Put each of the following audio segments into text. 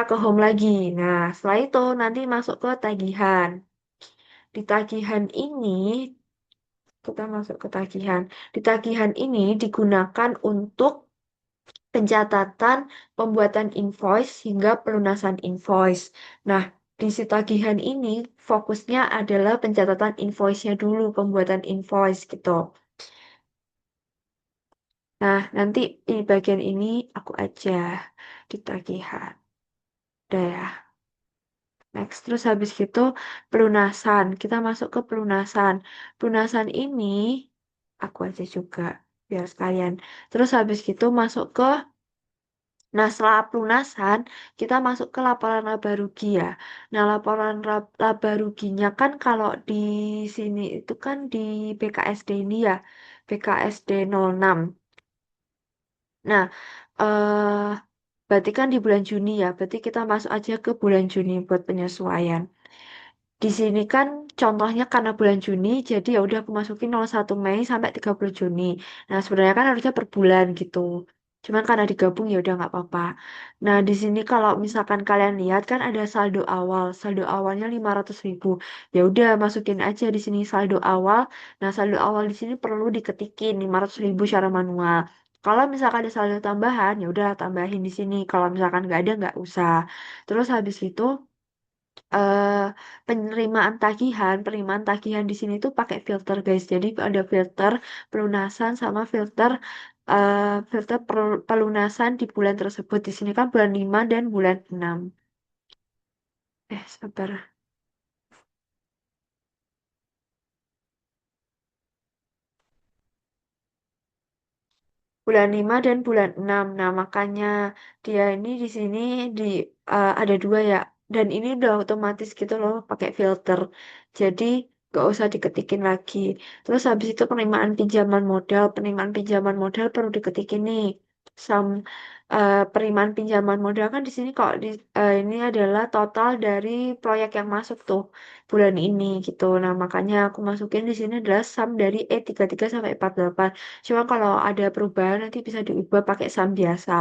ke home lagi. Nah, setelah itu nanti masuk ke tagihan. Di tagihan ini, kita masuk ke tagihan. Di tagihan ini digunakan untuk pencatatan pembuatan invoice hingga pelunasan invoice. Nah, di si tagihan ini fokusnya adalah pencatatan invoice-nya dulu, pembuatan invoice gitu. Nah, nanti di bagian ini aku aja di tagihan. Udah ya. Next, terus habis gitu pelunasan. Kita masuk ke pelunasan. Pelunasan ini aku aja juga biar sekalian. Terus habis gitu masuk ke, nah setelah pelunasan kita masuk ke laporan laba rugi ya. Nah laporan laba ruginya kan kalau di sini itu kan di BKSD ini ya, BKSD 06. Nah, berarti kan di bulan Juni ya. Berarti kita masuk aja ke bulan Juni buat penyesuaian. Di sini kan contohnya karena bulan Juni, jadi ya udah aku masukin 01 Mei sampai 30 Juni. Nah, sebenarnya kan harusnya per bulan gitu. Cuman karena digabung ya udah nggak apa-apa. Nah, di sini kalau misalkan kalian lihat kan ada saldo awal. Saldo awalnya 500.000. Ya udah masukin aja di sini saldo awal. Nah, saldo awal di sini perlu diketikin 500.000 secara manual. Kalau misalkan ada saldo tambahan, ya udah tambahin di sini. Kalau misalkan nggak ada, nggak usah. Terus habis itu eh penerimaan tagihan di sini tuh pakai filter guys. Jadi ada filter pelunasan sama filter eh pelunasan di bulan tersebut. Di sini kan bulan 5 dan bulan 6. Sabar. Bulan 5 dan bulan 6. Nah, makanya dia ini di sini di ada dua ya. Dan ini udah otomatis gitu loh pakai filter. Jadi gak usah diketikin lagi. Terus habis itu penerimaan pinjaman modal. Penerimaan pinjaman modal perlu diketikin nih. Sam penerimaan pinjaman modal kan di sini kok ini adalah total dari proyek yang masuk tuh bulan ini gitu. Nah, makanya aku masukin di sini adalah sum dari E33 sampai 48. Cuma kalau ada perubahan nanti bisa diubah pakai sum biasa.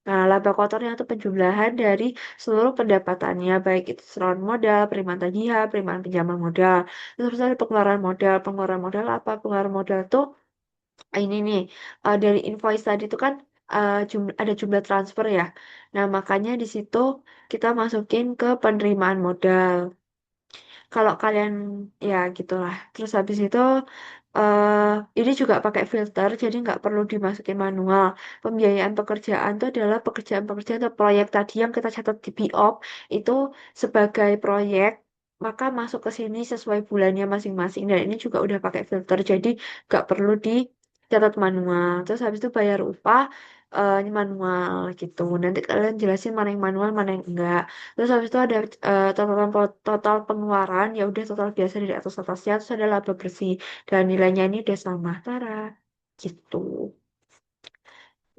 Nah, laba kotornya itu penjumlahan dari seluruh pendapatannya, baik itu setoran modal, penerimaan tagihan, penerimaan pinjaman modal. Terus ada pengeluaran modal. Pengeluaran modal apa? Pengeluaran modal tuh ini nih dari invoice tadi itu kan ada jumlah transfer ya. Nah, makanya di situ kita masukin ke penerimaan modal. Kalau kalian ya gitulah. Terus habis itu eh ini juga pakai filter, jadi nggak perlu dimasukin manual. Pembiayaan pekerjaan itu adalah pekerjaan-pekerjaan atau proyek tadi yang kita catat di BIOP itu sebagai proyek, maka masuk ke sini sesuai bulannya masing-masing. Dan ini juga udah pakai filter, jadi nggak perlu dicatat manual. Terus habis itu bayar upah ini manual gitu. Nanti kalian jelasin mana yang manual, mana yang enggak. Terus habis itu ada total pengeluaran, ya udah total biasa dari atasnya, terus ada laba bersih dan nilainya ini udah sama. Tara, gitu.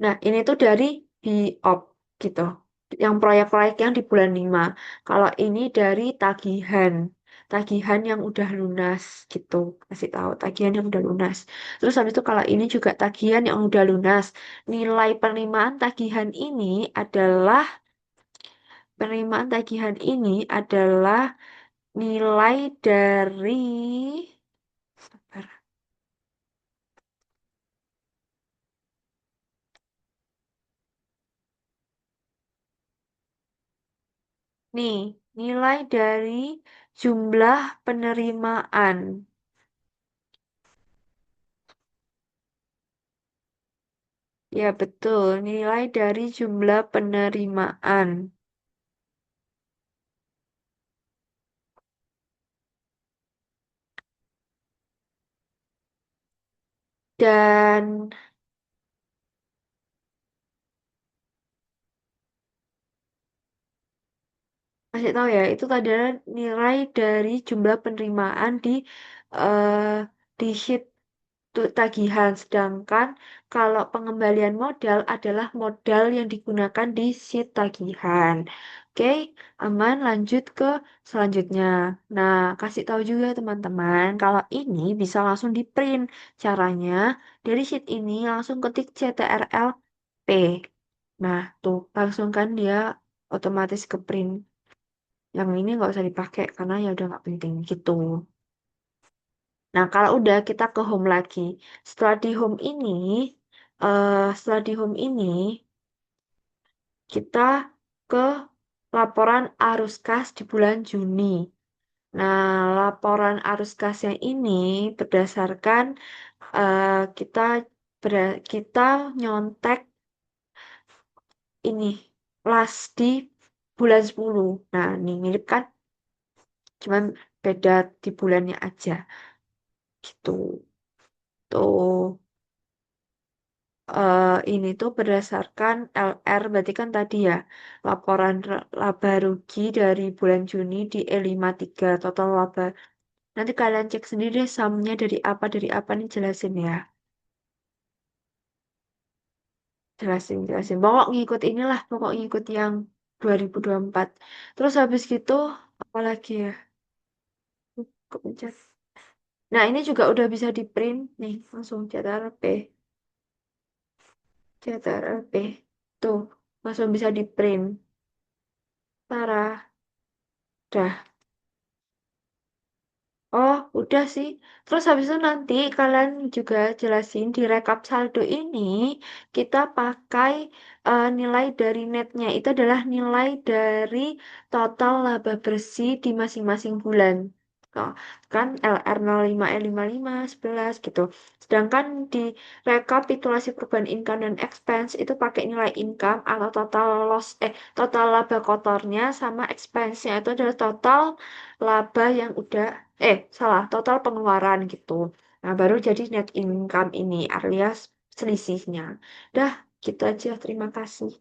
Nah, ini tuh dari BIOP gitu. Yang proyek-proyek yang di bulan 5. Kalau ini dari tagihan. Tagihan yang udah lunas gitu. Kasih tahu tagihan yang udah lunas. Terus habis itu kalau ini juga tagihan yang udah lunas. Nilai penerimaan tagihan ini adalah penerimaan tagihan ini adalah nilai dari sabar. Nih, nilai dari jumlah penerimaan. Ya, betul, nilai dari jumlah penerimaan. Dan kasih tahu ya, itu adalah nilai dari jumlah penerimaan eh, di sheet tagihan. Sedangkan kalau pengembalian modal adalah modal yang digunakan di sheet tagihan. Oke, aman. Lanjut ke selanjutnya. Nah, kasih tahu juga teman-teman, kalau ini bisa langsung di print. Caranya dari sheet ini langsung ketik CTRL P. Nah, tuh langsung kan dia. otomatis ke print. Yang ini nggak usah dipakai karena ya udah nggak penting gitu. Nah, kalau udah kita ke home lagi. Setelah di home ini, setelah di home ini, kita ke laporan arus kas di bulan Juni. Nah, laporan arus kasnya ini berdasarkan kita kita nyontek ini las di bulan 10. Nah, ini mirip kan? Cuman beda di bulannya aja gitu. Tuh. Ini tuh berdasarkan LR, berarti kan tadi ya, laporan laba rugi dari bulan Juni di E53, total laba. Nanti kalian cek sendiri deh sumnya dari apa nih jelasin ya. Jelasin. Pokok ngikut inilah, pokok ngikut yang 2024. Terus habis gitu, apa lagi ya? Kepencet. Nah, ini juga udah bisa di print nih, langsung cetak P. Cetak P. Tuh, langsung bisa di print. Parah. Dah. Oh, udah sih. Terus habis itu nanti kalian juga jelasin di rekap saldo ini kita pakai nilai dari netnya. Itu adalah nilai dari total laba bersih di masing-masing bulan. Oh, kan LR 05, E55, 11 gitu. Sedangkan di rekapitulasi perubahan income dan expense itu pakai nilai income atau total laba kotornya sama expense-nya itu adalah total laba yang udah salah, total pengeluaran gitu. Nah, baru jadi net income ini alias selisihnya. Dah, gitu aja. Terima kasih.